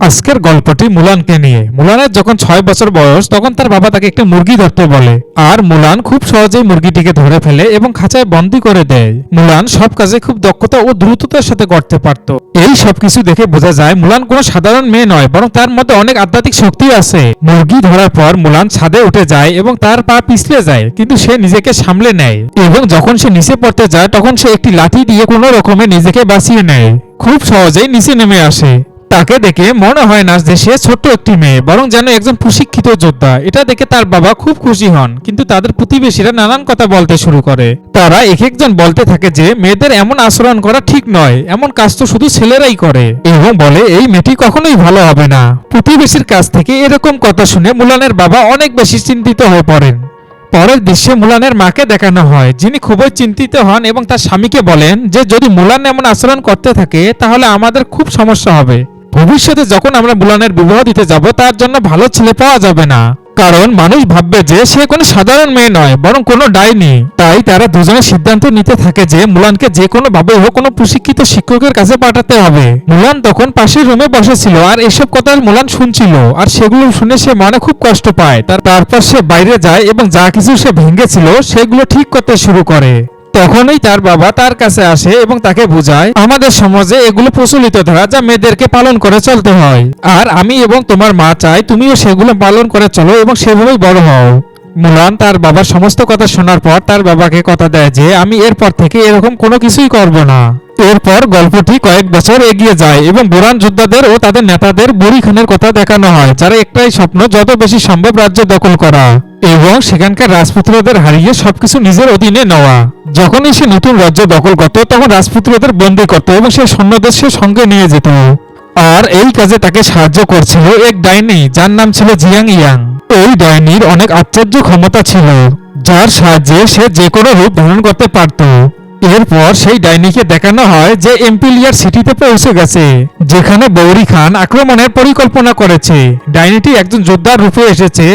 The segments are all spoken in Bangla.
আজকের গল্পটি মুলানকে নিয়ে। মুলানের যখন 6 বছর বয়স তখন তার বাবা তাকে একটা মুরগি ধরতে বলে, আর মুলান খুব সহজেই মুরগিটিকে ধরে ফেলে এবং খাঁচায় বন্দী করে দেয়। মুলান সব কাজে খুব দক্ষতা ও দ্রুততার সাথে করতে পারত। এই সবকিছু দেখে বোঝা যায় মুলান কোনো সাধারণ মেয়ে নয়, বরং তার মধ্যে অনেক আধ্যাত্মিক শক্তি আছে। মুরগি ধরার পর মুলান ছাদে উঠে যায় এবং তার পা পিছলে যায়, কিন্তু সে নিজেকে সামলে নেয় এবং যখন সে নিচে পড়তে যায় তখন সে একটি লাঠি দিয়ে কোনো রকমে নিজেকে বাঁচিয়ে নেয়। খুব সহজেই নিচে নেমে আসে। তাকে দেখে মনে হয় না যে সে ছোট্ট একটি মেয়ে, বরং যেন একজন প্রশিক্ষিত যোদ্ধা। এটা দেখে তার বাবা খুব খুশি হন, কিন্তু তাদের প্রতিবেশীরা নানান কথা বলতে শুরু করে। তারা এক একজন বলতে থাকে যে মেয়েদের এমন আচরণ করা ঠিক নয়, এমন কাজ তো শুধু ছেলেরাই করে, এবং বলে এই মেয়েটি কখনোই ভালো হবে না। প্রতিবেশীর কাছ থেকে এরকম কথা শুনে মুলানের বাবা অনেক বেশি চিন্তিত হয়ে পড়েন। পরের দৃশ্যে মুলানের মাকে দেখানো হয়, যিনি খুবই চিন্তিত হন এবং তার স্বামীকে বলেন যে যদি মুলান এমন আচরণ করতে থাকে তাহলে আমাদের খুব সমস্যা হবে। ভবিষ্যতে যখন আমরা মুলানের বিবাহ দিতে যাব তার জন্য ভালো ছেলে পাওয়া যাবে না, কারণ মানুষ ভাববে যে সে কোনো সাধারণ মেয়ে নয়, বরং কোনো ডাইনি। তাই তারা দুজনে সিদ্ধান্ত নিতে থাকে যে মুলানকে যে কোনো ভাবে হোক কোনো প্রশিক্ষিত শিক্ষকের কাছে পাঠাতে হবে। মুলান তখন পাশের রুমে বসেছিল আর এসব কথা মুলান শুনছিল, আর সেগুলো শুনে সে মনে খুব কষ্ট পায়। তারপর সে বাইরে যায় এবং যা কিছু সে ভেঙেছিল সেগুলো ঠিক করতে শুরু করে। তখনই তার বাবা তার কাছে আসে এবং তাকে বোঝায় আমাদের সমাজে এগুলো প্রচলিত ধারা যা মেয়েদেরকে পালন করে চলতে হয়, আর আমি এবং তোমার মা চাই তুমিও সেগুলো পালন করে চলো এবং সেভাবেই বড় হও। মুলান তার বাবার সমস্ত কথা শোনার পর তার বাবাকে কথা দেয় যে আমি এরপর থেকে এরকম কোনো কিছুই করব না। এরপর গল্পটি কয়েক বছর এগিয়ে যায় এবং বুরান যোদ্ধাদের ও তাদের নেতাদের বুড়ি খানের কথা দেখানো হয়, যারা একটাই স্বপ্ন যত বেশি সম্ভব রাজ্য দখল করা এবং সেখানকার রাজপুত্রদের হারিয়ে সবকিছু নিজের অধীনে নেওয়া। যখনই সে নতুন রাজ্য দখল করত তখন রাজপুত্রদের বন্দী করত এবং সে সৈন্যদের সে সঙ্গে নিয়ে যেত। আর এই কাজে তাকে সাহায্য করছিল এক ডাইনি যার নাম ছিল জিয়াং ইয়াং। এই ডাইনির অনেক আশ্চর্য ক্ষমতা ছিল, যার সাহায্যে সে যে কোনো রূপ ধারণ করতে পারত। এরপর সেই ডাইনিকে দেখানো হয় যে এম্পিলিয়ার সিটিতে পৌঁছে গেছে, যেখানে বৌরি খান আক্রমণের পরিকল্পনা করেছে। ডাইনিটি একজন যোদ্ধার রূপে এসেছে,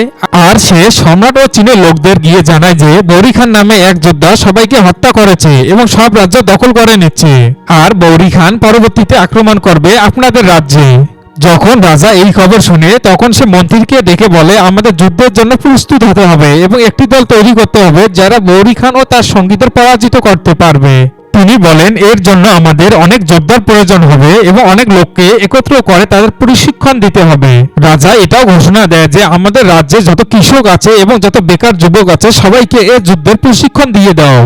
আর সে সম্রাট ও চীনের লোকদের গিয়ে জানায় যে বৌরি খান নামে এক যোদ্ধা সবাইকে হত্যা করেছে এবং সব রাজ্য দখল করে নিচ্ছে, আর বৌরি খান পরবর্তীতে আক্রমণ করবে আপনাদের রাজ্যে। যখন রাজা এই খবর শুনে তখন সে মন্ত্রীকে ডেকে বলে আমাদের যুদ্ধের জন্য প্রস্তুত হতে হবে এবং একটি দল তৈরি করতে হবে যারা বৌরি খান ও তার সঙ্গীদের পরাজিত করতে পারবে। তিনি বলেন এর জন্য আমাদের অনেক যোদ্ধার প্রয়োজন হবে এবং অনেক লোককে একত্র করে তাদের প্রশিক্ষণ দিতে হবে। রাজা এটাও ঘোষণা দেয় যে আমাদের রাজ্যে যত কৃষক আছে এবং যত বেকার যুবক আছে সবাইকে এ যুদ্ধের প্রশিক্ষণ দিয়ে দাও।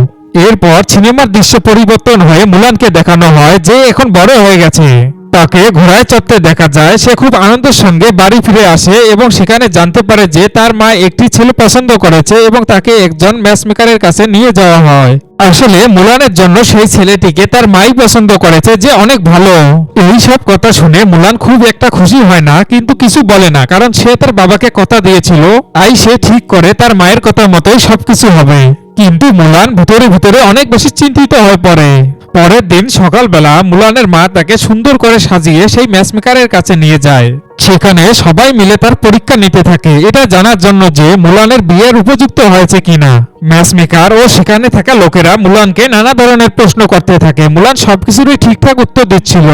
এরপর সিনেমার দৃশ্য পরিবর্তন হয়ে মুলানকে দেখানো হয় যে এখন বড় হয়ে গেছে। তাকে ঘোড়ায় চড়তে দেখা যায়। সে খুব আনন্দের সঙ্গে বাড়ি ফিরে আসে এবং সেখানে জানতে পারে যে তার মা একটি ছেলে পছন্দ করেছে এবং তাকে একজন ম্যাচমেকারের কাছে নিয়ে যাওয়া হয়। আসলে মুলানের জন্য সেই ছেলেটিকে তার মাই পছন্দ করেছে, যে অনেক ভালো। এই সব কথা শুনে মুলান খুব একটা খুশি হয় না, কিন্তু কিছু বলে না, কারণ সে তার বাবাকে কথা দিয়েছিল। তাই সে ঠিক করে তার মায়ের কথা মতোই সবকিছু হবে। কিন্তু মুলান ভিতরে ভিতরে অনেক বেশি চিন্তিত হয়ে পড়ে। পরের দিন সকালবেলা মুলানের মা তাকে সুন্দর করে সাজিয়ে সেই ম্যাচমেকারের কাছে নিয়ে যায়। সেখানে সবাই মিলে তার পরীক্ষা নিতে থাকে, এটা জানার জন্য যে মুলানের বিয়ের উপযুক্ত হয়েছে কিনা। ম্যাচমেকার ও সেখানে থাকা লোকেরা মুলানকে নানা ধরনের প্রশ্ন করতে থাকে। মুলান সবকিছুরই ঠিকঠাক উত্তর দিচ্ছিল।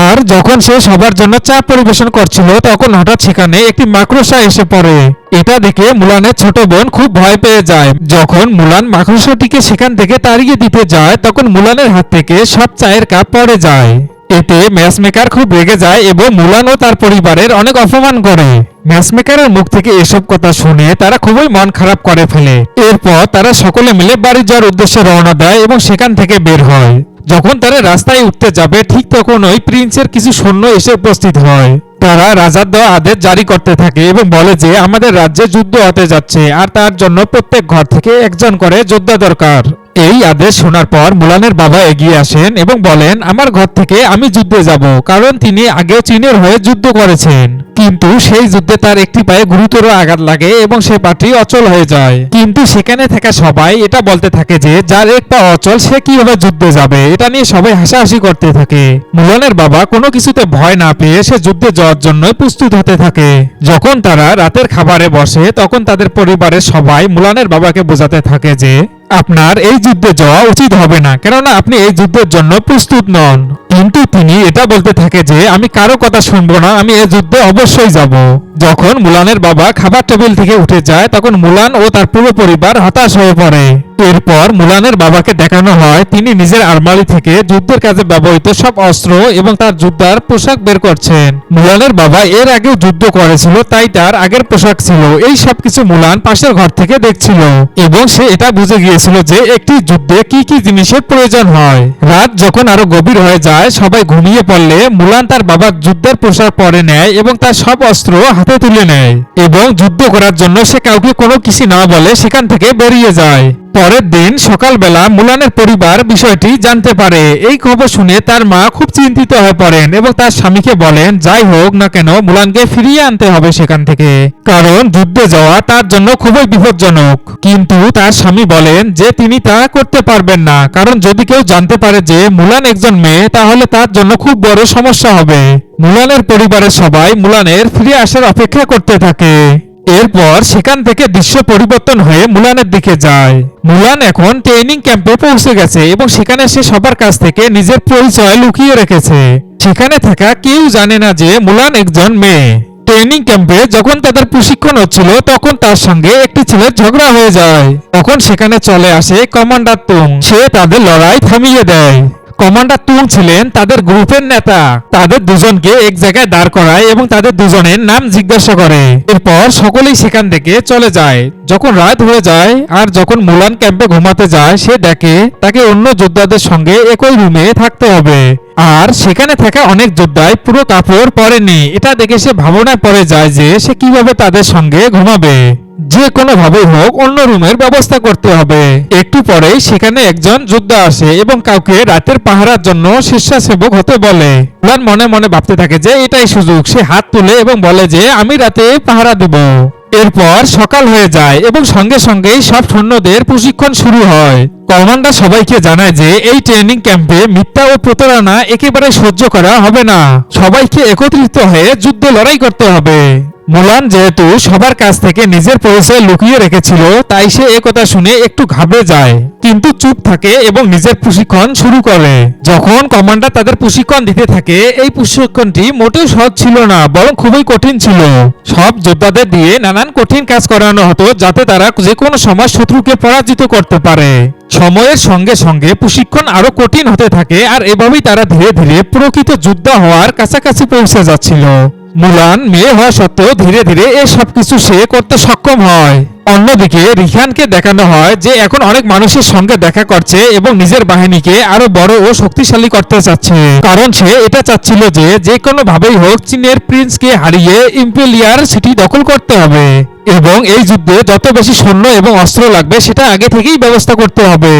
আর যখন সে সবার জন্য চা পরিবেশন করছিল তখন হঠাৎ সেখানে একটি মাকড়সা এসে পড়ে। এটা দেখে মুলানের ছোট বোন খুব ভয় পেয়ে যায়। যখন মুলান মাকড়সাটিকে সেখান থেকে তাড়িয়ে দিতে যায় তখন মুলানের হাত থেকে সব চায়ের কাপ পড়ে যায়। এতে ম্যাচমেকার খুব রেগে যায় এবং মুলান ও তার পরিবারের অনেক অপমান করে। ম্যাচমেকারের মুখ থেকে এসব কথা শুনে তারা খুবই মন খারাপ করে ফেলে। এরপর তারা সকলে মিলে বাড়ি যাওয়ার উদ্দেশ্যে রওনা দেয় এবং সেখান থেকে বের হয়। যখন তারা রাস্তায় উঠতে যাবে ঠিক তখনই প্রিন্সের কিছু সৈন্য এসে উপস্থিত হয়। তারা রাজার দেওয়া আদেশ জারি করতে থাকে এবং বলে যে আমাদের রাজ্যে যুদ্ধ হতে যাচ্ছে, আর তার জন্য প্রত্যেক ঘর থেকে একজন করে যোদ্ধা দরকার। এই আদেশ শোনার পর মুলানের বাবা এগিয়ে আসেন এবং বলেন আমার ঘর থেকে আমি যুদ্ধে যাব, কারণ তিনি আগেও চীনের হয়ে যুদ্ধ করেছেন। কিন্তু সেই যুদ্ধে তার একটি পায়ে গুরুতর আঘাত লাগে এবং সে পাটি অচল হয়ে যায়। কিন্তু সেখানে থাকা সবাই এটা বলতে থাকে যে যার এক পা অচল সে কিভাবে যুদ্ধে যাবে। এটা নিয়ে সবাই হাসাহাসি করতে থাকে। মুলানের বাবা কোনো কিছুতে ভয় না পেয়ে সে যুদ্ধে যাওয়ার জন্য প্রস্তুত হতে থাকে। যখন তারা রাতের খাবারে বসে তখন তাদের পরিবারের সবাই মুলানের বাবাকে বোঝাতে থাকে যে আপনার এই যুদ্ধে যাওয়া উচিত হবে না, কেননা আপনি এই যুদ্ধের জন্য প্রস্তুত নন। কিন্তু তিনি এটা বলতে থাকে যে আমি কারো কথা শুনবো না, আমি এই যুদ্ধে অবশ্যই যাব। যখন মুলানের বাবা খাবার টেবিল থেকে উঠে যায় তখন মুলান ও তার পুরো পরিবার হতাশ হয়ে পড়ে। এরপর মুলানের বাবাকে দেখানো হয় তিনি নিজের আলমারি থেকে যুদ্ধের কাজে ব্যবহৃত সব অস্ত্র এবং তার যোদ্ধার পোশাক বের করছেন। মুলানের বাবা এর আগেও যুদ্ধ করেছিল, তাই তার আগের পোশাক ছিল। এই সব কিছু মুলান পাশের ঘর থেকে দেখছিল এবং সে এটা বুঝে গিয়েছিল যে একটি যুদ্ধে কি কি জিনিসের প্রয়োজন হয়। রাত যখন আরো গভীর হয়ে যায়, সবাই ঘুমিয়ে পড়লে মুলান তার বাবার যুদ্ধের পোশাক পরে নেয় এবং তার সব অস্ত্র হাতে তুলে নেয় এবং যুদ্ধ করার জন্য সে কাউকে কোনো কিছু না বলে সেখান থেকে বেরিয়ে যায়। পরের দিন সকালবেলা মুলানের পরিবার বিষয়টি জানতে পারে। এই খবর শুনে তার মা খুব চিন্তিত হয়ে পড়েন এবং তার স্বামীকে বলেন যাই হোক না কেন মুলানকে ফিরিয়ে আনতে হবে সেখান থেকে, কারণ যুদ্ধে যাওয়া তার জন্য খুবই বিপজ্জনক। কিন্তু তার স্বামী বলেন যে তিনি তা করতে পারবেন না, কারণ যদি কেউ জানতে পারে যে মুলান একজন মেয়ে তাহলে তার জন্য খুব বড় সমস্যা হবে। মুলানের পরিবারের সবাই মুলানের ফিরে আসার অপেক্ষা করতে থাকে। এরপর সেখান থেকে দৃশ্য পরিবর্তন হয়ে মুলানের দিকে যায়। মুলান এখন ট্রেনিং ক্যাম্পে পৌঁছে গেছে এবং সেখানে সে সবার কাছ থেকে নিজের পরিচয় লুকিয়ে রেখেছে। সেখানে থাকা কেউ জানে না যে মুলান একজন মেয়ে। ট্রেনিং ক্যাম্পে যখন তাদের প্রশিক্ষণ হচ্ছিল তখন তার সঙ্গে একটি ছেলের ঝগড়া হয়ে যায়। তখন সেখানে চলে আসে কমান্ডার তুং। সে তাদের লড়াই থামিয়ে দেয়। কমান্ডার তুং ছিলেন তাদের গ্রুপের নেতা। তাদের দুজনকে এক জায়গায় দাঁড় করায় এবং তাদের দুজনের নাম জিজ্ঞাসা করে। এরপর সকলেই সেখান থেকে চলে যায়। যখন রাত হয়ে যায় আর যখন মুলান ক্যাম্পে ঘুমাতে যায়, সে দেখে তাকে অন্য যোদ্ধাদের সঙ্গে একই রুমে থাকতে হবে। আর সেখানে থাকা অনেক যোদ্ধাই পুরো কাপড় পরেনি। এটা দেখে সে ভাবনায় পড়ে যায় যে সে কিভাবে তাদের সঙ্গে ঘুমাবে। যে কোনো ভাবে হোক অন্য রুমের ব্যবস্থা করতে হবে। একটু পরেই সেখানে একজন যোদ্ধা আসে এবং কাউকে রাতের পাহারার জন্য স্বেচ্ছাসেবক হতে বলে। মুলান মনে মনে ভাবতে থাকে যে এটাই সুযোগ। সে হাত তুলে এবং বলে যে আমি রাতে পাহারা দেব। এরপর সকাল হয়ে যায় এবং সঙ্গে সঙ্গেই সব সৈন্যদের প্রশিক্ষণ শুরু হয়। কমান্ডার সবাইকে জানায় যে এই ট্রেনিং ক্যাম্পে মিথ্যা ও প্রতারণা একেবারে সহ্য করা হবে না। সবাইকে একত্রিত হয়ে যুদ্ধে লড়াই করতে হবে। মুলান যেহেতু সবার কাছ থেকে নিজের পরিচয় লুকিয়ে রেখেছিল, তাই সে একথা শুনে একটু ঘাবড়ে যায়, কিন্তু চুপ থাকে এবং নিজের প্রশিক্ষণ শুরু করে। যখন কমান্ডার তাদের প্রশিক্ষণ দিতে থাকে, এই প্রশিক্ষণটি মোটেও সহজ ছিল না, বরং খুবই কঠিন ছিল। সব যোদ্ধাদের দিয়ে নানান কঠিন কাজ করানো হতো যাতে তারা যে কোনো সময় শত্রুকে পরাজিত করতে পারে। সময়ের সঙ্গে সঙ্গে প্রশিক্ষণ আরো কঠিন হতে থাকে আর এভাবেই তারা ধীরে ধীরে প্রকৃত যোদ্ধা হওয়ার কাছাকাছি পৌঁছে যাচ্ছিল। মুলান মেয়ে হওয়া সত্ত্বেও ধীরে ধীরে এই সবকিছু সে করতে সক্ষম হয়। অন্যদিকে রিহানকে দেখানো হয় যে এখন অনেক মানুষের সঙ্গে দেখা করছে এবং নিজের বাহিনীকে আরো বড় ও শক্তিশালী করতে চাচ্ছে, কারণ সে এটা চাচ্ছিল যে যে কোনো ভাবেই হোক চীনের প্রিন্সকে হারিয়ে ইম্পেরিয়ার সিটি দখল করতে হবে এবং এই যুদ্ধে যত বেশি সৈন্য এবং অস্ত্র লাগবে সেটা আগে থেকেই ব্যবস্থা করতে হবে।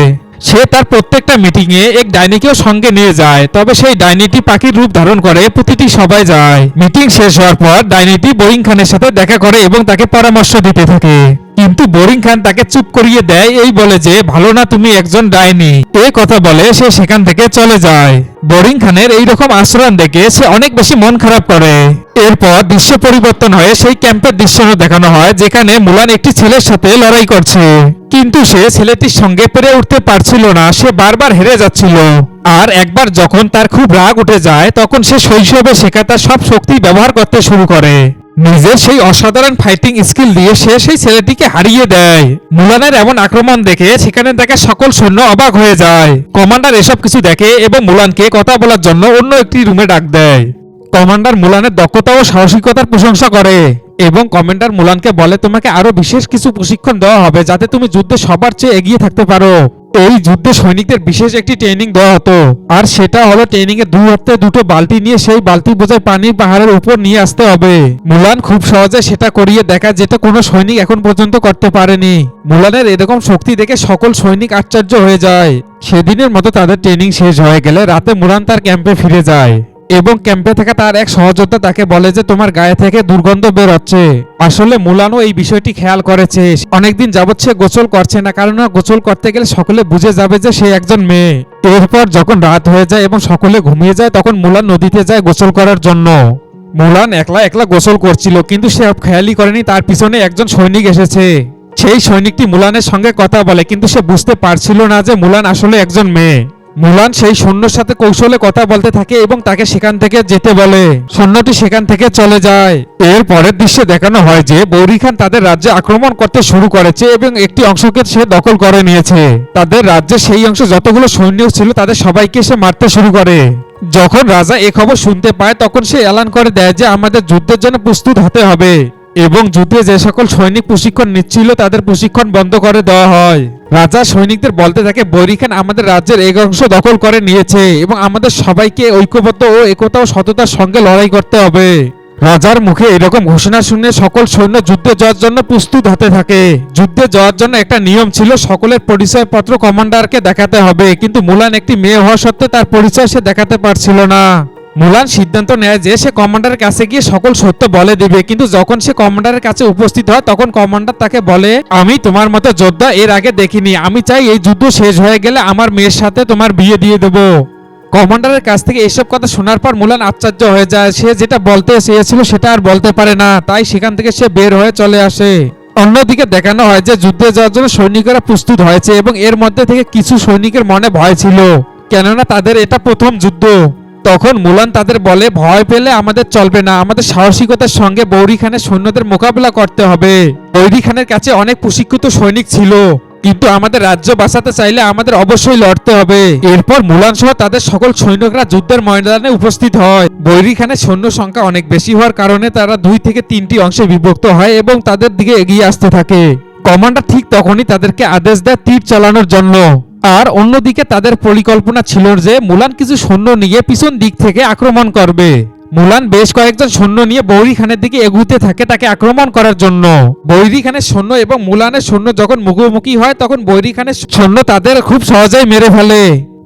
সে তার প্রত্যেকটা মিটিং এ এক ডাইনিকেও সঙ্গে নিয়ে যায়, তবে সেই ডাইনিটি পাখির রূপ ধারণ করে প্রতিটি সবাই যায়। মিটিং শেষ হওয়ার পর ডাইনিটি বোরিং খানের সাথে দেখা করে এবং তাকে পরামর্শ দিতে থাকে, কিন্তু বোরিং খান তাকে চুপ করিয়ে দেয়, এই বলে যে ভালো না তুমি একজন ডাইনি। এই কথা বলে সে সেখান থেকে চলে যায়। বোরিং খানের এইরকম আচরণ দেখে সে অনেক বেশি মন খারাপ করে। এরপর দৃশ্য পরিবর্তন হয়ে সেই ক্যাম্পের দৃশ্য দেখানো হয় যেখানে মুলান একটি ছেলের সাথে লড়াই করছে, কিন্তু সে ছেলেটির সঙ্গে পেরে উঠতে পারছিল না। সে বারবার হেরে যাচ্ছিল। আর একবার যখন তার খুব রাগ উঠে যায় তখন সে শৈশবে শেখা তার সব শক্তি ব্যবহার করতে শুরু করে। নিজের সেই অসাধারণ ফাইটিং স্কিল দিয়ে সে সেই ছেলেটিকে হারিয়ে দেয়। মুলানের এমন আক্রমণ দেখে সেখানে থাকা সকল সৈন্য অবাক হয়ে যায়। কমান্ডার এসব কিছু দেখে এবং মুলানকে কথা বলার জন্য অন্য একটি রুমে ডাক দেয়। কমান্ডার মুলানের দক্ষতা ও সাহসিকতার প্রশংসা করে এবং কমান্ডার মুলানকে বলে তোমাকে আরো বিশেষ কিছু প্রশিক্ষণ দেওয়া হবে যাতে তুমি যুদ্ধে সবার চেয়ে এগিয়ে থাকতে পারো। এই যুদ্ধে সৈনিকদের বিশেষ একটি ট্রেনিং দেওয়া হতো, আর সেটা হলো ট্রেনিং এর 2 হাতে 2টো বালতি নিয়ে সেই বালতি বোঝায় পানি পাহাড়ের উপর নিয়ে আসতে হবে। মুলান খুব সহজে সেটা করিয়ে দেখায়, যেটা কোনো সৈনিক এখন পর্যন্ত করতে পারেনি। মুলানের এরকম শক্তি দেখে সকল সৈনিক আশ্চর্য হয়ে যায়। সেদিনের মতো তাদের ট্রেনিং শেষ হয়ে গেলে রাতে মুলান তার ক্যাম্পে ফিরে যায় এবং ক্যাম্পে থাকা তার এক সহযোদ্ধা তাকে বলে যে তোমার গায়ে থেকে দুর্গন্ধ বের হচ্ছে। আসলে মুলানও এই বিষয়টি খেয়াল করেছে। অনেকদিন যাবৎ সে গোসল করছে না, কারণ গোসল করতে গেলে সকলে বুঝে যাবে যে সে একজন মেয়ে। এরপর যখন রাত হয়ে যায় এবং সকলে ঘুমিয়ে যায় তখন মুলান নদীতে যায় গোসল করার জন্য। মুলান একলা একলা গোসল করছিল, কিন্তু সে খেয়ালই করেনি তার পিছনে একজন সৈনিক এসেছে। সেই সৈনিকটি মুলানের সঙ্গে কথা বলে, কিন্তু সে বুঝতে পারছিল না যে মুলান আসলে একজন মেয়ে। মুলান সেই সৈন্যর সাথে কৌশলে কথা বলতে থাকে এবং তাকে সেখান থেকে যেতে বলে। সৈন্যটি সেখান থেকে চলে যায়। এর পরের দৃশ্যে দেখানো হয় যে বৌরি খান তাদের রাজ্যে আক্রমণ করতে শুরু করেছে এবং একটি অংশকে সে দখল করে নিয়েছে। তাদের রাজ্যে সেই অংশ যতগুলো সৈন্য ছিল তাদের সবাইকে সে মারতে শুরু করে। যখন রাজা এ খবর শুনতে পায় তখন সে এলান করে দেয় যে আমাদের যুদ্ধের জন্য প্রস্তুত হতে হবে এবং যুদ্ধে যে সকল সৈনিক প্রশিক্ষণ নিচ্ছিল তাদের প্রশিক্ষণ বন্ধ করে দেওয়া হয়। রাজা সৈনিকদের বলতে থাকে বৈরী খান আমাদের রাজ্যের এক অংশ দখল করে নিয়েছে এবং আমাদের সবাইকে ঐক্যবদ্ধ ও একতা ও সততার সঙ্গে লড়াই করতে হবে। রাজার মুখে এরকম ঘোষণা শুনে সকল সৈন্য যুদ্ধে যাওয়ার জন্য প্রস্তুত হতে থাকে। যুদ্ধে যাওয়ার জন্য একটা নিয়ম ছিল, সকলের পরিচয়পত্র কমান্ডারকে দেখাতে হবে, কিন্তু মুলান একটি মেয়ে হওয়া সত্ত্বেও তার পরিচয় সে দেখাতে পারছিল না। মুলান সিদ্ধান্ত নেয় যে সে কমান্ডারের কাছে গিয়ে সকল সত্য বলে দিবে, কিন্তু যখন সে কমান্ডারের কাছে উপস্থিত হয় তখন কমান্ডার তাকে বলে আমি তোমার মতো যোদ্ধা এর আগে দেখিনি, আমি চাই এই যুদ্ধ শেষ হয়ে গেলে আমার মেয়ের সাথে তোমার বিয়ে দিয়ে দেবো। কমান্ডারের কাছ থেকে এসব কথা শোনার পর মুলান আশ্চর্য হয়ে যায়। সে যেটা বলতে চেয়েছিল সেটা আর বলতে পারে না, তাই সেখান থেকে সে বের হয়ে চলে আসে। অন্যদিকে দেখানো হয় যে যুদ্ধে যাওয়ার জন্য সৈনিকেরা প্রস্তুত হয়েছে এবং এর মধ্যে থেকে কিছু সৈনিকের মনে ভয় ছিল, কেননা তাদের এটা প্রথম যুদ্ধ। তখন মুলান তাদের বলে ভয় পেলে আমাদের চলবে না, আমাদের সাহসিকতার সঙ্গে বৌরি খানের সৈন্যদের মোকাবিলা করতে হবে। বৌরি খানের কাছে অনেক প্রশিক্ষিত সৈনিক ছিল, কিন্তু আমাদের রাজ্য বাঁচাতে চাইলে আমাদের অবশ্যই লড়তে হবে। এরপর মুলান সহ তাদের সকল সৈনিকরা যুদ্ধের ময়দানে উপস্থিত হয়। বৈরী খানের সৈন্য সংখ্যা অনেক বেশি হওয়ার কারণে তারা 2 থেকে 3টি অংশে বিভক্ত হয় এবং তাদের দিকে এগিয়ে আসতে থাকে। কমান্ডার ঠিক তখনই তাদেরকে আদেশ দেয় তীর চালানোর জন্য। আর অন্যদিকে তাদের পরিকল্পনা ছিল যে মুলান কিছু সৈন্য নিয়ে পিছন দিক থেকে আক্রমণ করবে। মুলান বেশ কয়েকজন সৈন্য নিয়ে বৌরি খানের দিকে এগুতে থাকে তাকে আক্রমণ করার জন্য। বৈরী খানের সৈন্য এবং মুলানের সৈন্য যখন মুখোমুখি হয় তখন বৈরী খানের সৈন্য তাদের খুব সহজেই মেরে ফেলে।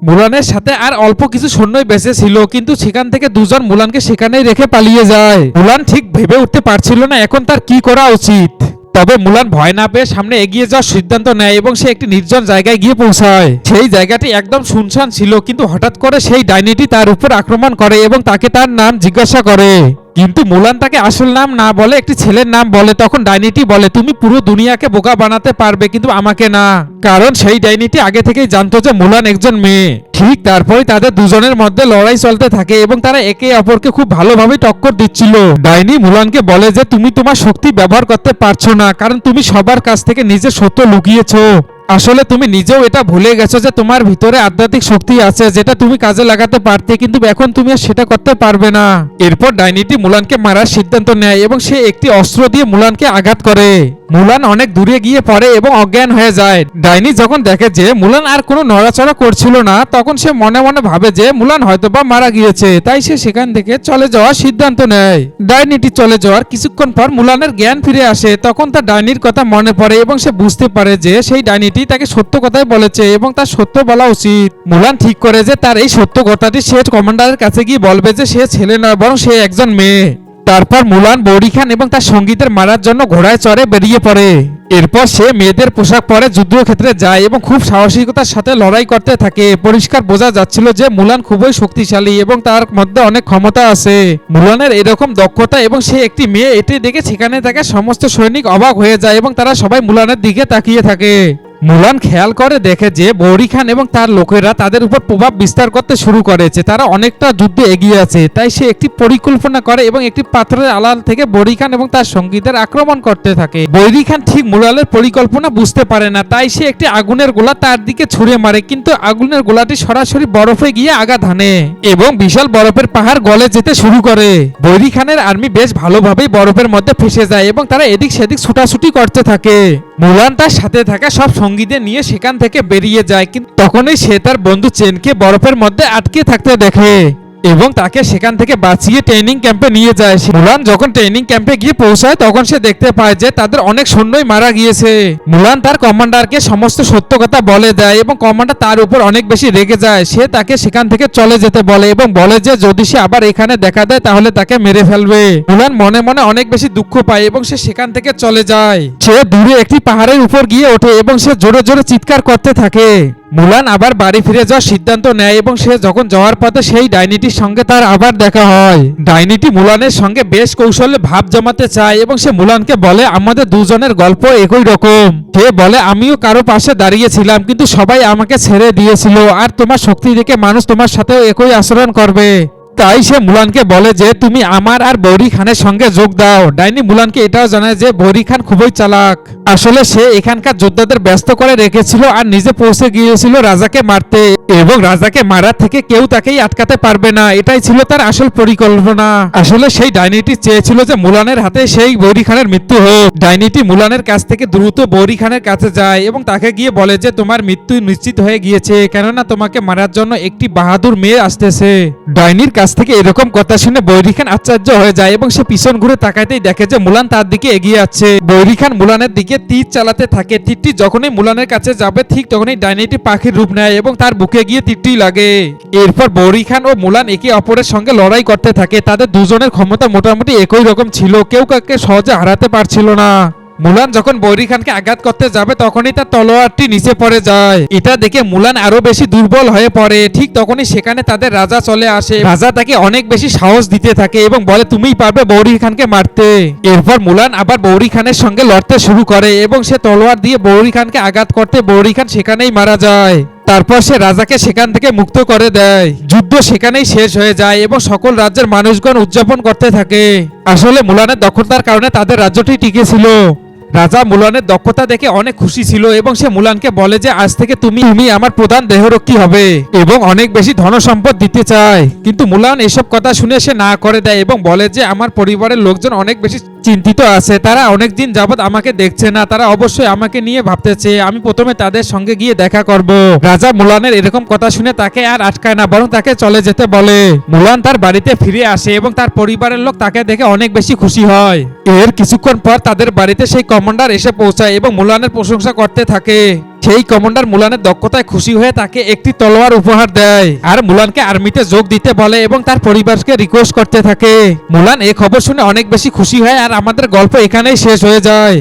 মুলানের সাথে আর অল্প কিছু সৈন্যই বেঁচে ছিল, কিন্তু সেখান থেকে দুজন মুলানকে সেখানেই রেখে পালিয়ে যায়। মুলান ঠিক ভেবে উঠতে পারছিল না এখন তার কি করা উচিত। তবে মুলান ভয় না পেয়ে সামনে এগিয়ে যাওয়ার সিদ্ধান্ত নেয় এবং সে একটি নির্জন জায়গায় গিয়ে পৌঁছায়। সেই জায়গাটি একদম শুনশান ছিল, কিন্তু হঠাৎ করে সেই ডাইনিটি তার উপর আক্রমণ করে এবং তাকে তার নাম জিজ্ঞাসা করে, কিন্তু মুলান তাকে আসল নাম না বলে একটি ছেলের নাম বলে। তখন ডাইনিটি বলে তুমি পুরো দুনিয়াকে বোকা বানাতে পারবে কিন্তু আমাকে না, কারণ সেই ডাইনিটি আগে থেকেই জানতো যে মুলান একজন মেয়ে। ঠিক তারপরে তাদের দুজনের মধ্যে লড়াই চলতে থাকে এবং তারা একে অপরকে খুব ভালোভাবে টক্কর দিচ্ছিল। ডাইনি মুলানকে বলে যে তুমি তোমার শক্তি ব্যবহার করতে পারছো না, কারণ তুমি সবার কাছ থেকে নিজের সত্য লুকিয়েছো। আসলে তুমি নিজেও এটা ভুলে গেছো যে তোমার ভিতরে আধ্যাত্মিক শক্তি আছে যেটা তুমি কাজে লাগাতে পারতে, কিন্তু এখন তুমি আর সেটা করতে পারবে না। এরপর ডাইনিটি মুলানকে মারার সিদ্ধান্ত নেয় এবং সে একটি অস্ত্র দিয়ে মুলানকে আঘাত করে। মুলান অনেক দূরে গিয়ে পড়ে এবং অজ্ঞান হয়ে যায়। ডাইনি যখন দেখে যে মুলান আর কোনো নড়াচড়া করছিল না তখন সে মনে মনে ভাবে যে মুলান হয়তোবা মারা গিয়েছে, তাই সে সেখান থেকে চলে যাওয়ার সিদ্ধান্ত নেয়। ডাইনিটি চলে যাওয়ার কিছুক্ষণ পর মুলানের জ্ঞান ফিরে আসে। তখন তার ডাইনির কথা মনে পড়ে এবং সে বুঝতে পারে যে সেই ডাইনিটি তাকে সত্য কথাই বলেছে এবং তার সত্য বলা উচিত। মুলান ঠিক করে যে তার এই সত্য কথাটি সে কমান্ডারের কাছে গিয়ে বলবে যে সে ছেলে নয় বরং সে একজন মেয়ে। তারপর মুলান বৌরি খান এবং তার সঙ্গীদের মারার জন্য ঘোড়ায় চড়ে বেরিয়ে পড়ে। এরপর সে মেয়েদের পোশাক পরে যুদ্ধক্ষেত্রে যায় এবং খুব সাহসিকতার সাথে লড়াই করতে থাকে। পরিষ্কার বোঝা যাচ্ছিল যে মুলান খুবই শক্তিশালী এবং তার মধ্যে অনেক ক্ষমতা আছে। মুলানের এরকম দক্ষতা এবং সে একটি মেয়ে এটি দেখে সেখানে থাকা সমস্ত সৈনিক অবাক হয়ে যায় এবং তারা সবাই মুলানের দিকে তাকিয়ে থাকে। মুলান খেয়াল করে দেখে যে বৌরি খান এবং তার লোকেরা তাদের উপর প্রভাব বিস্তার করতে শুরু করেছে, তারা অনেকটা যুদ্ধে এগিয়ে আছে। তাই সে একটি পরিকল্পনা করে এবং একটি পাথরের আড়াল থেকে বৌরি খান এবং তার সঙ্গীদের আক্রমণ করতে থাকে। বৌরি খান ঠিক মুলানের পরিকল্পনা বুঝতে পারে না, তাই সে একটি আগুনের গোলা তার দিকে ছুঁড়ে মারে, কিন্তু আগুনের গোলাটি সরাসরি বরফে গিয়ে আঘাত হানে এবং বিশাল বরফের পাহাড় গলে যেতে শুরু করে। বৌরি খানের আর্মি বেশ ভালোভাবেই বরফের মধ্যে ফেসে যায় এবং তারা এদিক সেদিক ছুটাছুটি করতে থাকে। মুলান তার সাথে থাকা সব সঙ্গীদের নিয়ে সেখান থেকে বেরিয়ে যায়, কিন্তু তখনই সে তার বন্ধু চেনকে বরফের মধ্যে আটকে থাকতে দেখে এবং তাকে সেখান থেকে বাঁচিয়ে ট্রেনিং ক্যাম্পে নিয়ে যায়। মুলান যখন ট্রেনিং ক্যাম্পে গিয়ে পৌঁছায় তখন সে দেখতে পায় যে তাদের অনেক সৈন্যই মারা গিয়েছে। মুলান তার কমান্ডারকে সমস্ত সত্য কথা বলে দেয় এবং কমান্ডার তার উপর অনেক বেশি রেগে যায়। সে তাকে সেখান থেকে চলে যেতে বলে এবং বলে যে যদি সে আবার এখানে দেখা দেয় তাহলে তাকে মেরে ফেলবে। মুলান মনে মনে অনেক বেশি দুঃখ পায় এবং সে সেখান থেকে চলে যায়। সে দূরে একটি পাহাড়ের উপর গিয়ে ওঠে এবং সে জোরে জোরে চিৎকার করতে থাকে। মুলান আবার বাড়ি ফিরে যাওয়ার সিদ্ধান্ত নেয় এবং সে যখন যাওয়ার পথে সেই ডাইনিটির সঙ্গে তার আবার দেখা হয়। ডাইনিটি মুলানের সঙ্গে বেশ কৌশলে ভাব জমাতে চায় এবং সে মুলানকে বলে আমাদের দুজনের গল্প একই রকম। সে বলে আমিও কারো পাশে দাঁড়িয়েছিলাম কিন্তু সবাই আমাকে ছেড়ে দিয়েছিল আর তোমার শক্তি দেখে মানুষ তোমার সাথেও একই আচরণ করবে। তাই সে মুলানকে বলে যে তুমি আমার আর বৌরি খানের সঙ্গে যোগ দাও। ডাইনি মুলানকে এটাও জানায় যে বৌরি খান খুবই চালাক। আসলে সে এখানকার যোদ্ধাদের ব্যস্ত করে রেখেছিল আর নিজে পৌঁছে গিয়েছিল রাজাকে মারতে এবং রাজাকে মারার থেকে কেউ তাকেই আটকাতে পারবে না, এটাই ছিল তার আসল পরিকল্পনা। আসলে সেই ডাইনিটি চেয়েছিল যে মুলানের হাতে সেই বৌরি খানের মৃত্যু হোক। ডাইনিটি মুলানের কাছ থেকে দ্রুত বৌরি খানের কাছে যায় এবং তাকে গিয়ে বলে যে তোমার মৃত্যু নিশ্চিত হয়ে গিয়েছে, কেননা তোমাকে মারার জন্য একটি বাহাদুর মেয়ে আসতেছে। ডাইনির কাছ থেকে এরকম কথা শুনে বৌরি খান আশ্চর্য হয়ে যায় এবং সে পিছন ঘুরে তাকাইতেই দেখে যে মুলান তার দিকে এগিয়ে আসছে। বৌরি খান মুলানের দিকে তীর চালাতে থাকে। তীরটি যখনই মুলানের কাছে যাবে ঠিক তখনই ডাইনিটি পাখির রূপ নেয় এবং তার বুকে গিয়ে তীরটি লাগে। এরপর বৌরি খান ও মুলান একে অপরের সঙ্গে লড়াই করতে থাকে। তাদের দুজনের ক্ষমতা মোটামুটি একই রকম ছিল, কেউ কাউকে সহজে হারাতে পারছিল না। মুলান যখন বৌরি খানকে আঘাত করতে যাবে তখনই তার তলোয়ারটি নিচে পড়ে যায়। এটা দেখে মুলান আরো বেশি দুর্বল হয়ে পড়ে। ঠিক তখনই সেখানে তাদের রাজা চলে আসে। রাজা তাকে অনেক বেশি সাহস দিতে থাকে এবং বলে তুমিই পারবে বৌরি খানকে মারতে। এরপর মুলান আবার বৌরি খানের সঙ্গে লড়তে শুরু করে এবং সে তলোয়ার দিয়ে বৌরি খানকে আঘাত করতে বৌরি খান সেখানেই মারা যায়। তারপর সে রাজাকে সেখান থেকে মুক্ত করে দেয়। যুদ্ধ সেখানেই শেষ হয়ে যায় এবং সকল রাজ্যের মানুষগণ উদযাপন করতে থাকে। আসলে মুলানের দক্ষতার কারণে তাদের রাজ্যটি টিকে ছিল। রাজা মুলানের দক্ষতা দেখে অনেক খুশি ছিল এবং সে মুলানকে বলে যে আজ থেকে তুমি আমার প্রধান দেহরক্ষী হবে এবং অনেক বেশি ধনসম্পদ দিতে চায়। কিন্তু মুলান এসব কথা শুনে সে না করে দেয় এবং বলে যে আমার পরিবারের লোকজন অনেক বেশি চিন্তিত আছে, তারা অনেক দিন যাবত আমাকে দেখছে না, তারা অবশ্যই আমাকে নিয়ে ভাবতেছে, আমি প্রথমে তাদের সঙ্গে গিয়ে দেখা করব। রাজা মুলানের এরকম কথা শুনে তাকে আর আটকায় না, বরং তাকে চলে যেতে বলে। মুলান তার বাড়িতে ফিরে আসে এবং তার পরিবারের লোক তাকে দেখে অনেক বেশি খুশি হয়। এর কিছুক্ষণ পর তাদের বাড়িতে সেই কমান্ডার এসে পৌঁছায় এবং মুলানের প্রশংসা করতে থাকে। সেই কমান্ডার মুলানের দক্ষতায় খুশি হয়ে তাকে একটি তলোয়ার উপহার দেয় আর মুলানকে আর্মিতে যোগ দিতে বলে এবং তার পরিবারকে রিকোয়েস্ট করতে থাকে। মুলান এই খবর শুনে অনেক বেশি খুশি হয় আর আমাদের গল্প এখানেই শেষ হয়ে যায়।